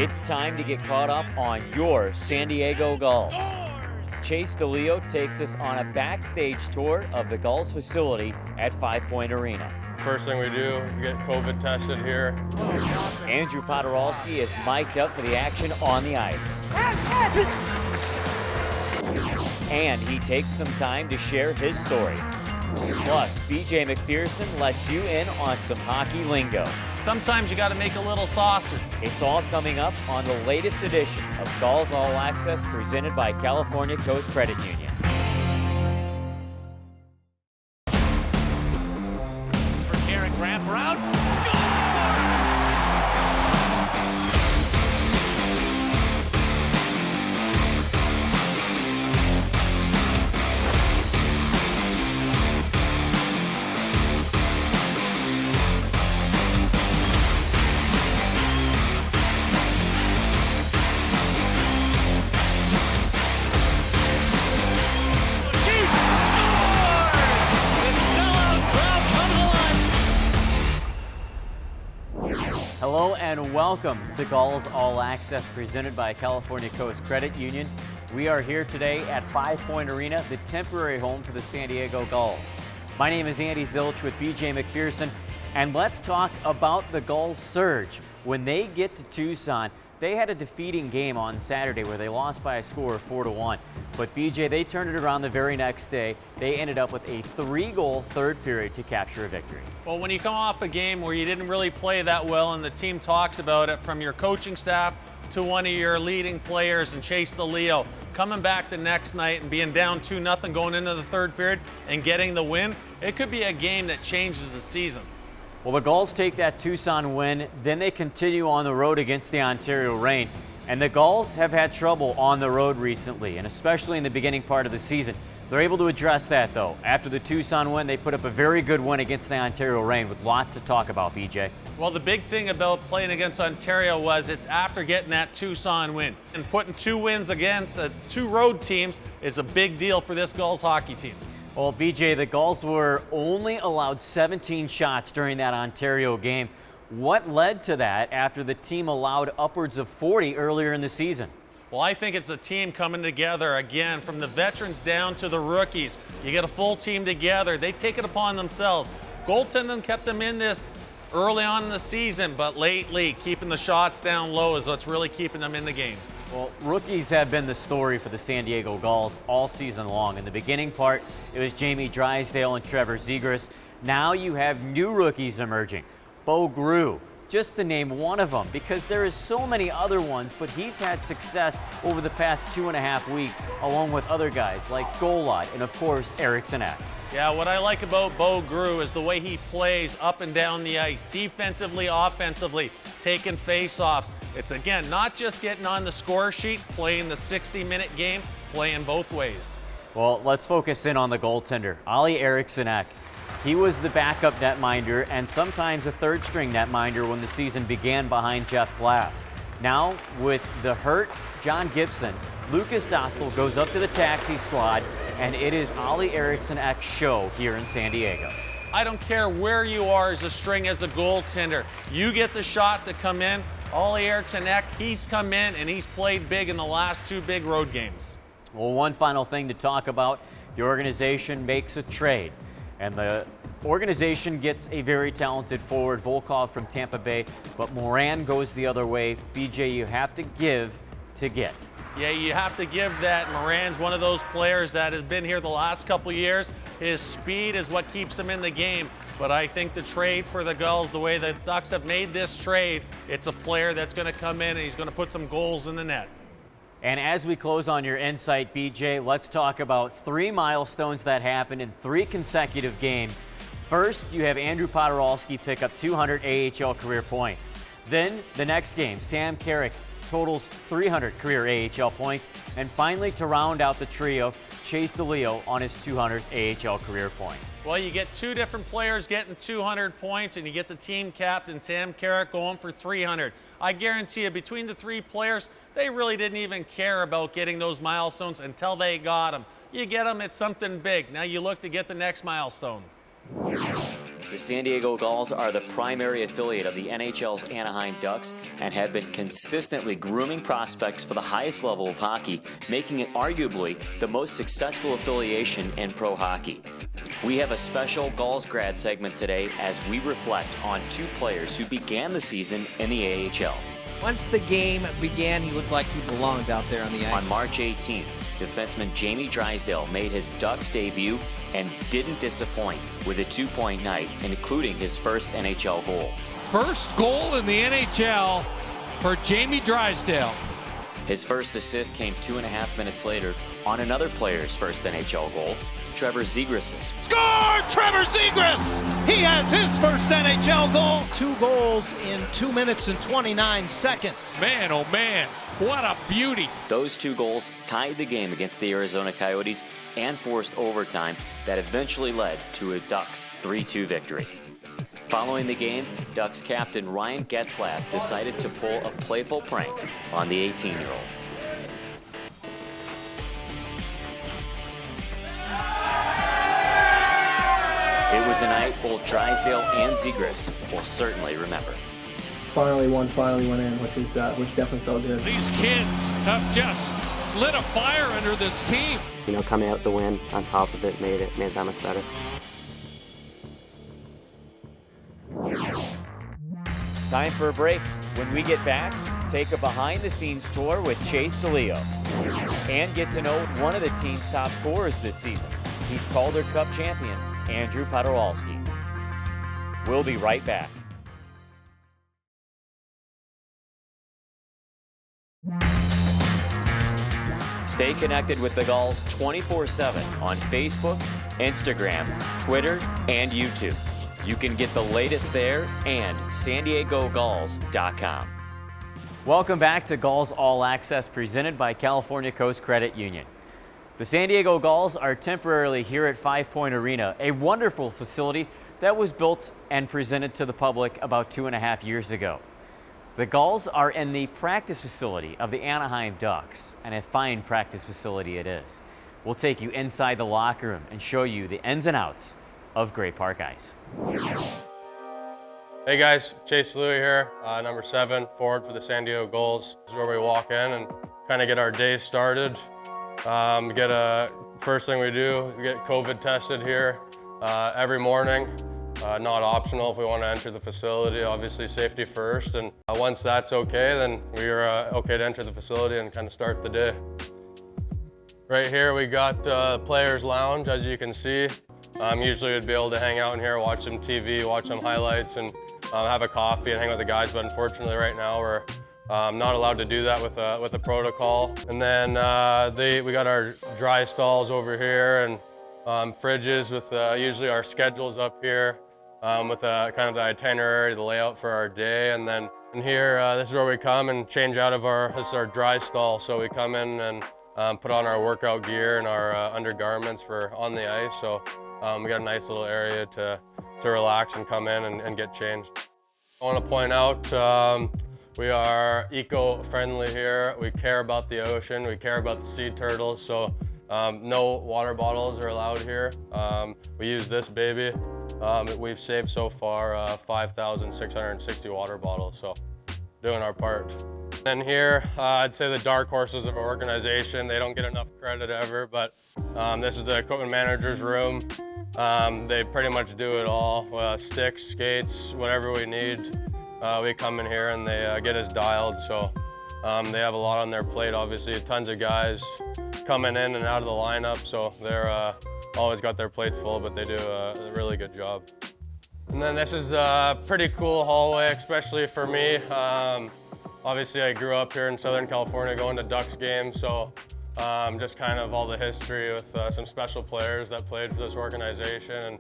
It's time to get caught up on your San Diego Gulls. Chase DeLeo takes us on a backstage tour of the Gulls facility at FivePoint Arena. First thing we do, we get COVID tested here. Andrew Poturalski is mic'd up for the action on the ice. And he takes some time to share his story. Plus, BJ McPherson lets you in on some hockey lingo. Sometimes you got to make a little saucer. It's all coming up on the latest edition of Gulls All Access presented by California Coast Credit Union. For Garrett, wrap around. Hello and welcome to Gulls All Access presented by California Coast Credit Union. We are here today at FivePoint Arena, the temporary home for the San Diego Gulls. My name is Andy Zilch with BJ McPherson, and let's talk about the Gulls surge. When they get to Tucson, they had a defeating game on Saturday where they lost by a score of 4-1. But BJ, they turned it around the very next day. They ended up with a 3-goal third period to capture a victory. Well, when you come off a game where you didn't really play that well and the team talks about it, from your coaching staff to one of your leading players and Chase DeLeo, coming back the next night and being down 2-0 going into the third period and getting the win, it could be a game that changes the season. Well, the Gulls take that Tucson win, then they continue on the road against the Ontario Reign. And the Gulls have had trouble on the road recently, and especially in the beginning part of the season. They're able to address that, though. After the Tucson win, they put up a very good win against the Ontario Reign with lots to talk about, BJ. Well, the big thing about playing against Ontario was it's after getting that Tucson win. And putting 2 wins against 2 road teams is a big deal for this Gulls hockey team. Well, BJ, the Gulls were only allowed 17 shots during that Ontario game. What led to that after the team allowed upwards of 40 earlier in the season? Well, I think it's a team coming together again, from the veterans down to the rookies. You get a full team together. They take it upon themselves. Goaltending kept them in this early on in the season, but lately keeping the shots down low is what's really keeping them in the games. Well, rookies have been the story for the San Diego Gulls all season long. In the beginning part, it was Jamie Drysdale and Trevor Zegras. Now you have new rookies emerging. Bo Grew, just to name one of them, because there is so many other ones, but he's had success over the past 2.5 weeks, along with other guys like Ollie and, of course, Erikseneck. Yeah, what I like about Bo Grew is the way he plays up and down the ice, defensively, offensively, taking face-offs. It's, again, not just getting on the score sheet, playing the 60-minute game, playing both ways. Well, let's focus in on the goaltender, Ollie Erikseneck. He was the backup netminder and sometimes a third-string netminder when the season began behind Jeff Glass. Now, with the hurt John Gibson, Lucas Dostal goes up to the taxi squad, and it is Ollie Erikseneck's show here in San Diego. I don't care where you are as a string, as a goaltender. You get the shot to come in. Ollie Erikseneck, he's come in and he's played big in the last 2 big road games. Well, one final thing to talk about. The organization makes a trade, and the organization gets a very talented forward, Volkov from Tampa Bay, but Moran goes the other way. BJ, you have to give to get. Yeah, you have to give that. Moran's one of those players that has been here the last couple years. His speed is what keeps him in the game. But I think the trade for the Gulls, the way the Ducks have made this trade, it's a player that's going to come in and he's going to put some goals in the net. And as we close on your insight, BJ, let's talk about 3 milestones that happened in 3 consecutive games. First, you have Andrew Poturalski pick up 200 AHL career points. Then, the next game, Sam Carrick totals 300 career AHL points. And finally, to round out the trio, Chase DeLeo on his 200 AHL career point. Well, you get 2 different players getting 200 points, and you get the team captain, Sam Carrick, going for 300. I guarantee you, between the 3 players, they really didn't even care about getting those milestones until they got them. You get them, it's something big. Now you look to get the next milestone. The San Diego Gulls are the primary affiliate of the NHL's Anaheim Ducks and have been consistently grooming prospects for the highest level of hockey, making it arguably the most successful affiliation in pro hockey. We have a special Gulls grad segment today as we reflect on two players who began the season in the AHL. Once the game began, he looked like he belonged out there on the ice. On March 18th, defenseman Jamie Drysdale made his Ducks debut and didn't disappoint with a 2-point night, including his first NHL goal. First goal in the NHL for Jamie Drysdale. His first assist came 2.5 minutes later on another player's first NHL goal, Trevor Zegras'. Score! Trevor Zegras! He has his first NHL goal. 2 goals in 2 minutes and 29 seconds. Man, oh man, what a beauty. Those 2 goals tied the game against the Arizona Coyotes and forced overtime that eventually led to a Ducks 3-2 victory. Following the game, Ducks captain Ryan Getzlaf decided to pull a playful prank on the 18-year-old. It was a night both Drysdale and Zegras will certainly remember. Finally went in, which definitely felt good. These kids have just lit a fire under this team. You know, coming out the win on top of it made it that much better. Time for a break. When we get back, take a behind-the-scenes tour with Chase DeLeo and get to know one of the team's top scorers this season. He's Calder Cup champion, Andrew Poturalski. We'll be right back. Stay connected with the Gulls 24/7 on Facebook, Instagram, Twitter, and YouTube. You can get the latest there and SanDiegoGulls.com. Welcome back to Gulls All Access, presented by California Coast Credit Union. The San Diego Gulls are temporarily here at FivePoint Arena, a wonderful facility that was built and presented to the public about 2.5 years ago. The Gulls are in the practice facility of the Anaheim Ducks, and a fine practice facility it is. We'll take you inside the locker room and show you the ins and outs of Gray Park Ice. Hey guys, Chase DeLeo here, number 7, forward for the San Diego Gulls. This is where we walk in and kind of get our day started. First thing we do, we get COVID tested here every morning. Not optional if we want to enter the facility, obviously safety first. And once that's okay, then we're okay to enter the facility and kind of start the day. Right here we got Players Lounge, as you can see. Usually we'd be able to hang out in here, watch some TV, watch some highlights, and have a coffee and hang with the guys, but unfortunately right now we're not allowed to do that with a protocol. And then we got our dry stalls over here and fridges with usually our schedules up here with kind of the itinerary, the layout for our day. And then in here, this is where we come and change out of this is our dry stall. So we come in and put on our workout gear and our undergarments for on the ice. So we got a nice little area to relax and come in and get changed. I want to point out we are eco-friendly here. We care about the ocean. We care about the sea turtles. So no water bottles are allowed here. We use this baby. We've saved so far 5,660 water bottles. So doing our part. And here, I'd say the dark horses of our organization. They don't get enough credit ever, but this is the equipment manager's room. They pretty much do it all, sticks, skates, whatever we need. We come in here and they get us dialed, so they have a lot on their plate, obviously. Tons of guys coming in and out of the lineup, so they're always got their plates full, but they do a really good job. And then this is a pretty cool hallway, especially for me. Obviously, I grew up here in Southern California going to Ducks games, so just kind of all the history with some special players that played for this organization. And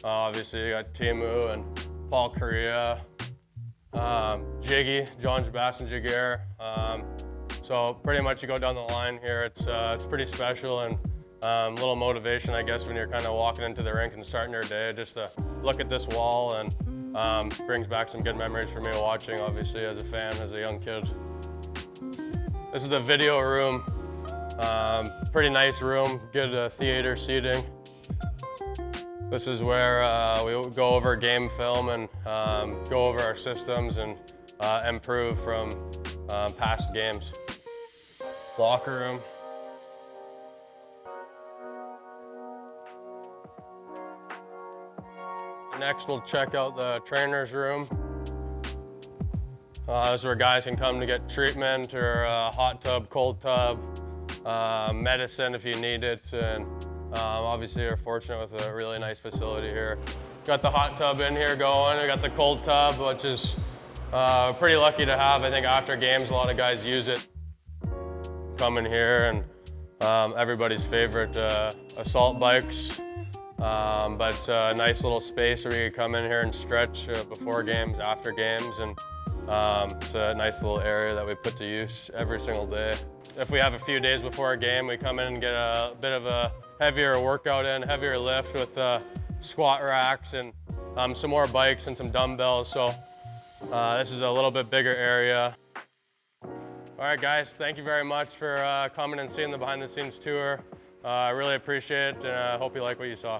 obviously, you got Timu and Paul Correa, Jiggy, John Jabassin Jiguer. So pretty much you go down the line here, it's pretty special and a little motivation, I guess, when you're kind of walking into the rink and starting your day, just to look at this wall and brings back some good memories for me watching, obviously, as a fan, as a young kid. This is the video room. Pretty nice room, good theater seating. This is where we go over game film and go over our systems and improve from past games. Locker room. Next, we'll check out the trainer's room. This is where guys can come to get treatment or a hot tub, cold tub, medicine if you need it. And obviously we're fortunate with a really nice facility here. Got the hot tub in here going. We got the cold tub, which is pretty lucky to have. I think after games, a lot of guys use it. Come in here and everybody's favorite assault bikes. But it's a nice little space where you can come in here and stretch before games, after games, and it's a nice little area that we put to use every single day. If we have a few days before a game, we come in and get a bit of a heavier workout in, heavier lift with squat racks and some more bikes and some dumbbells. So this is a little bit bigger area. All right, guys, thank you very much for coming and seeing the behind the scenes tour. I really appreciate it, and I hope you like what you saw.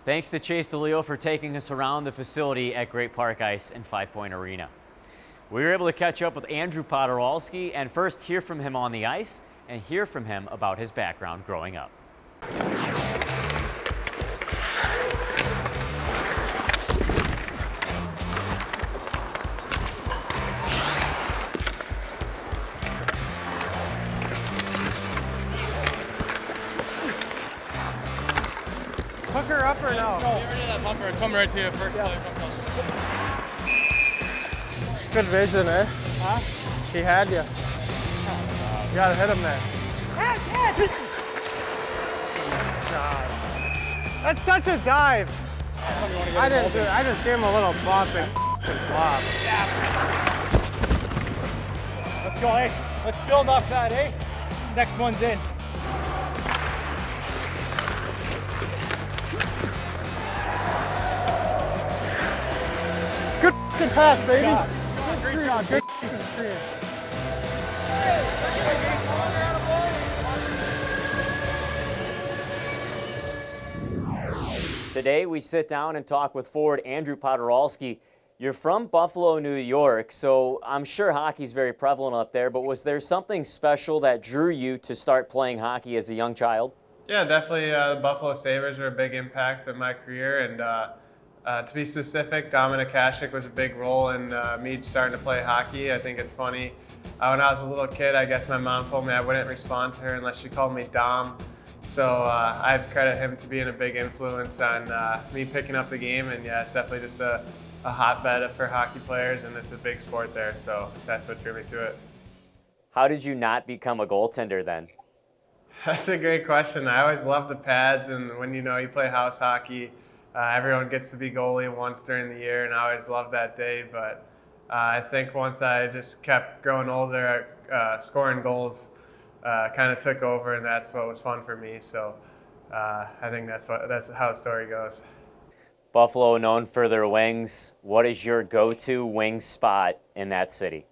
Thanks to Chase DeLeo for taking us around the facility at Great Park Ice and FivePoint Arena. We were able to catch up with Andrew Poturalski and first hear from him on the ice and hear from him about his background growing up. Hooker up or no? Get rid of that bumper. Come right to you first. Good vision, eh? Huh? He had you. You gotta hit him there. God. That's such a dive. I didn't do it. I just gave him a little bump and flop. Let's go, hey. Let's build off that, eh? Next one's in. Good pass, baby. Great job. Good screen. Today we sit down and talk with forward Andrew Poturalski. You're from Buffalo, New York, so I'm sure hockey's very prevalent up there, but was there something special that drew you to start playing hockey as a young child? Yeah, definitely the Buffalo Sabres were a big impact in my career, and to be specific, Dominic Hasek was a big role in me starting to play hockey. I think it's funny. When I was a little kid, I guess my mom told me I wouldn't respond to her unless she called me Dom. So I'd credit him to being a big influence on me picking up the game. And yeah, it's definitely just a hotbed for hockey players, and it's a big sport there. So that's what drew me to it. How did you not become a goaltender then? That's a great question. I always loved the pads, and when you play house hockey, everyone gets to be goalie once during the year, and I always loved that day. But I think once I just kept growing older, scoring goals kind of took over, and that's what was fun for me. So I think that's how the story goes. Buffalo known for their wings. What is your go-to wing spot in that city?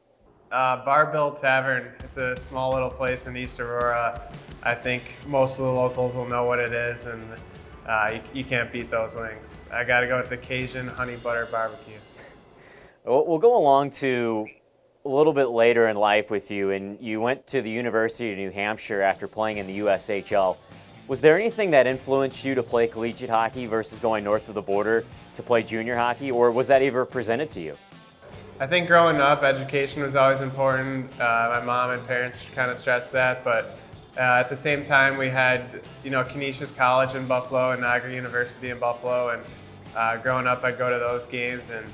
Barbell Tavern. It's a small little place in East Aurora. I think most of the locals will know what it is, and you can't beat those wings. I got to go with the Cajun honey butter barbecue. We'll go along to a little bit later in life with you, and you went to the University of New Hampshire after playing in the USHL. Was there anything that influenced you to play collegiate hockey versus going north of the border to play junior hockey, or was that ever presented to you? I think growing up, education was always important. My mom and parents kind of stressed that, but at the same time, we had, Canisius College in Buffalo and Niagara University in Buffalo, and growing up, I'd go to those games, and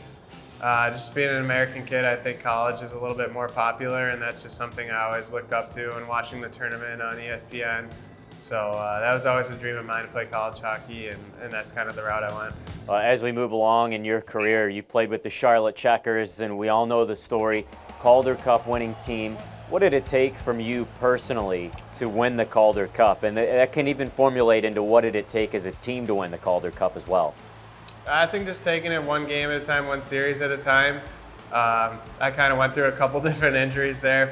just being an American kid, I think college is a little bit more popular, and that's just something I always looked up to, and watching the tournament on ESPN. So that was always a dream of mine to play college hockey, and that's kind of the route I went. As we move along in your career, you played with the Charlotte Checkers, and we all know the story, Calder Cup winning team. What did it take from you personally to win the Calder Cup? And that can even formulate into what did it take as a team to win the Calder Cup as well? I think just taking it one game at a time, one series at a time. I kind of went through a couple different injuries there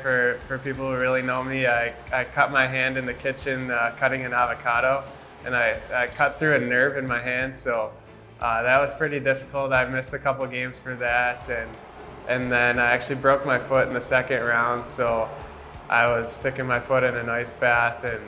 for people who really know me. I cut my hand in the kitchen cutting an avocado, and I cut through a nerve in my hand, so that was pretty difficult. I missed a couple games for that, and then I actually broke my foot in the second round, so I was sticking my foot in an ice bath and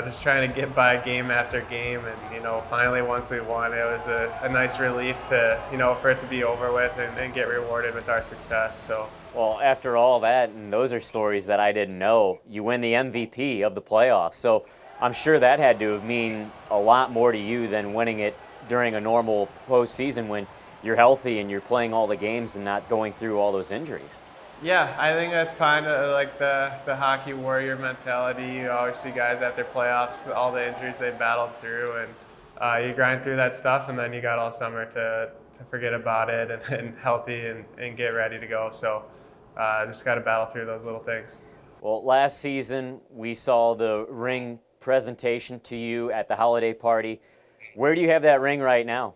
just trying to get by game after game. And finally once we won, it was a nice relief to for it to be over with and get rewarded with our success. So Well, after all that, and those are stories that I didn't know, you win the MVP of the playoffs. So I'm sure that had to have mean a lot more to you than winning it during a normal postseason when you're healthy and you're playing all the games and not going through all those injuries. Yeah, I think that's kind of like the hockey warrior mentality. You always see guys after playoffs, all the injuries they battled through, and you grind through that stuff, and then you got all summer to forget about it and healthy and get ready to go. So just got to battle through those little things. Well, last season we saw the ring presentation to you at the holiday party. Where do you have that ring right now?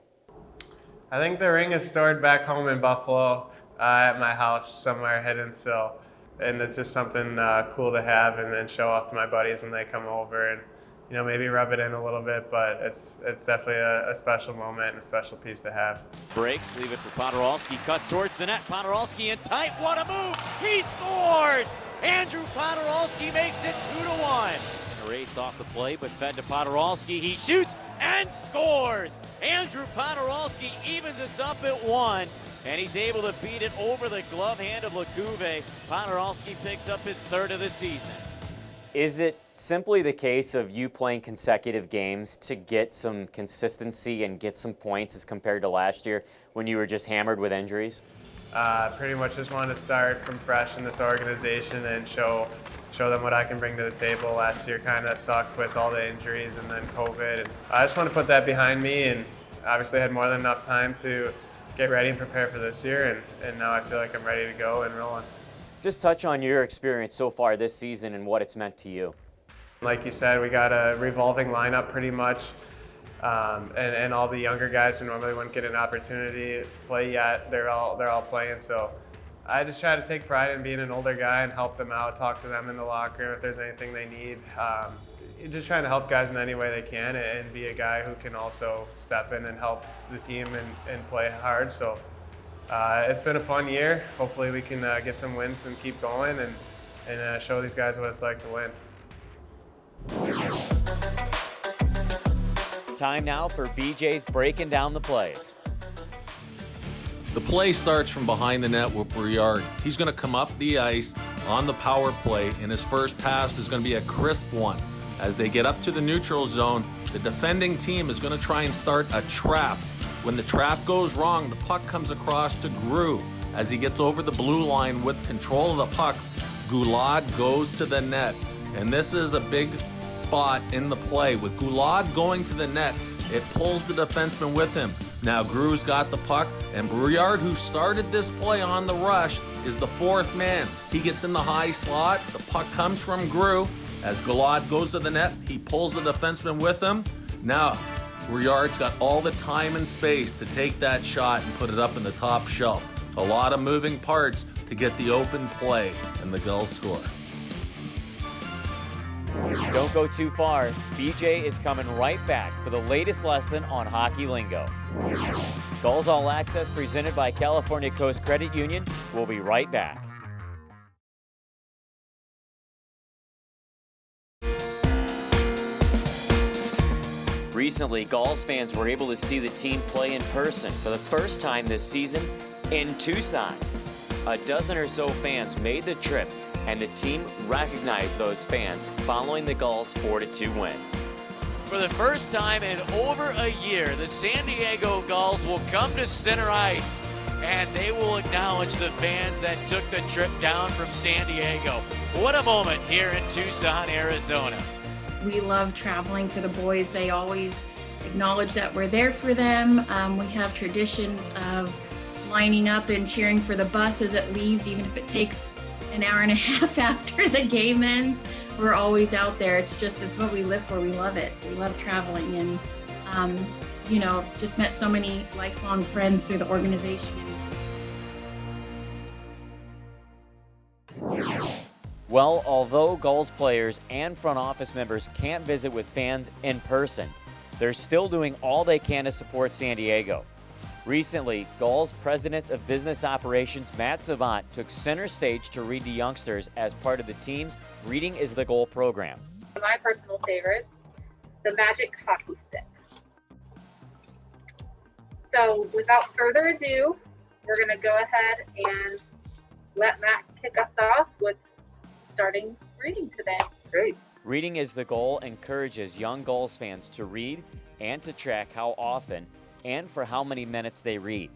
I think the ring is stored back home in Buffalo at my house somewhere hidden. And it's just something cool to have and then show off to my buddies when they come over and maybe rub it in a little bit. But it's definitely a special moment and a special piece to have. Breaks, leave it for Potterowski, cuts towards the net. Potterowski in tight, what a move! He scores! Andrew Poturalski makes it 2-1. Erased off the play, but fed to Potterowski. He shoots and scores! Andrew Poturalski evens us up at 1, and he's able to beat it over the glove hand of Lecouve. Potterowski picks up his 3rd of the season. Is it simply the case of you playing consecutive games to get some consistency and get some points as compared to last year when you were just hammered with injuries? Pretty much just wanted to start from fresh in this organization and show them what I can bring to the table. Last year kind of sucked with all the injuries and then COVID. And I just want to put that behind me, and obviously had more than enough time to get ready and prepare for this year, and now I feel like I'm ready to go and rolling. Just touch on your experience so far this season and what it's meant to you. Like you said, we got a revolving lineup pretty much, and all the younger guys who normally wouldn't get an opportunity to play yet, they're all playing. So I just try to take pride in being an older guy and help them out, talk to them in the locker room if there's anything they need. Just trying to help guys in any way they can and be a guy who can also step in and help the team and play hard. So it's been a fun year. Hopefully we can get some wins and keep going and show these guys what it's like to win. Time now for BJ's breaking down the plays. The play starts from behind the net with Briard. He's going to come up the ice on the power play, and his first pass is going to be a crisp one. As they get up to the neutral zone, the defending team is going to try and start a trap. When the trap goes wrong, the puck comes across to Grew. As he gets over the blue line with control of the puck, Goulad goes to the net. And this is a big spot in the play. With Goulad going to the net, it pulls the defenseman with him. Now Grew's got the puck, and Briard, who started this play on the rush, is the 4th man. He gets in the high slot. The puck comes from Grew. As Goulad goes to the net, he pulls the defenseman with him. Now, Briard's got all the time and space to take that shot and put it up in the top shelf. A lot of moving parts to get the open play, and the Gulls score. Don't go too far. BJ is coming right back for the latest lesson on hockey lingo. Gulls All Access presented by California Coast Credit Union. We'll be right back. Recently, Gulls fans were able to see the team play in person for the first time this season in Tucson. A dozen or so fans made the trip, and the team recognized those fans following the Gulls' 4-2 win. For the first time in over a year, the San Diego Gulls will come to center ice, and they will acknowledge the fans that took the trip down from San Diego. What a moment here in Tucson, Arizona. We love traveling for the boys. They always acknowledge that we're there for them. We have traditions of lining up and cheering for the bus as it leaves, even if it takes an hour and a half after the game ends. We're always out there. It's what we live for. We love it. We love traveling, and just met so many lifelong friends through the organization. Well, although Gulls players and front office members can't visit with fans in person, they're still doing all they can to support San Diego. Recently, Gulls President of Business Operations Matt Savant took center stage to read to youngsters as part of the team's Reading is the Goal program. My personal favorites, the Magic Hockey Stick. So without further ado, we're going to go ahead and let Matt kick us off with starting reading today. Great. Reading is the Goal encourages young Gulls fans to read and to track how often and for how many minutes they read.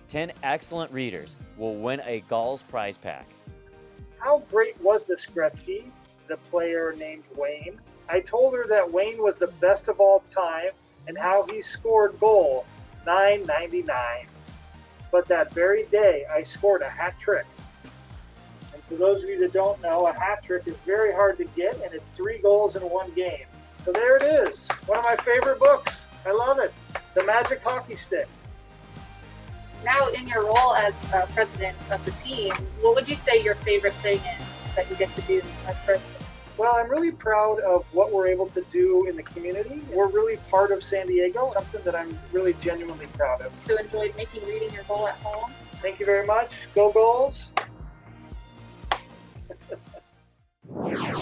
10 excellent readers will win a Gulls prize pack. How great was this Gretzky, the player named Wayne? I told her that Wayne was the best of all time and how he scored goal 999. But that very day, I scored a hat trick. And for those of you that don't know, a hat trick is very hard to get, and it's 3 goals in one game. So there it is, one of my favorite books. I love it. The Magic Hockey Stick. Now, in your role as president of the team, what would you say your favorite thing is that you get to do as president? Well, I'm really proud of what we're able to do in the community. We're really part of San Diego, something that I'm really genuinely proud of. So enjoyed making reading your goal at home? Thank you very much. Go Gulls!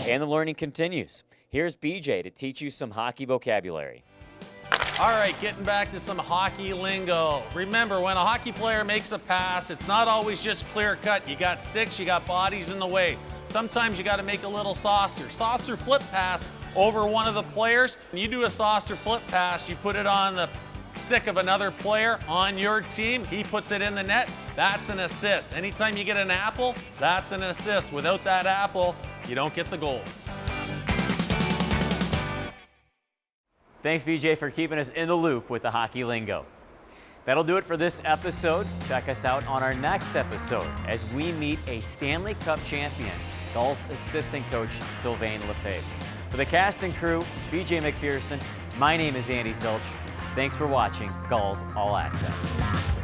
And the learning continues. Here's BJ to teach you some hockey vocabulary. All right, getting back to some hockey lingo. Remember, when a hockey player makes a pass, it's not always just clear cut. You got sticks, you got bodies in the way. Sometimes you got to make a little saucer. Saucer flip pass over one of the players. When you do a saucer flip pass, you put it on the stick of another player on your team. He puts it in the net. That's an assist. Anytime you get an apple, that's an assist. Without that apple, you don't get the goals. Thanks, BJ, for keeping us in the loop with the hockey lingo. That'll do it for this episode. Check us out on our next episode as we meet a Stanley Cup champion, Gulls assistant coach Sylvain Lefebvre. For the cast and crew, BJ McPherson, my name is Andy Zilch. Thanks for watching Gulls All Access.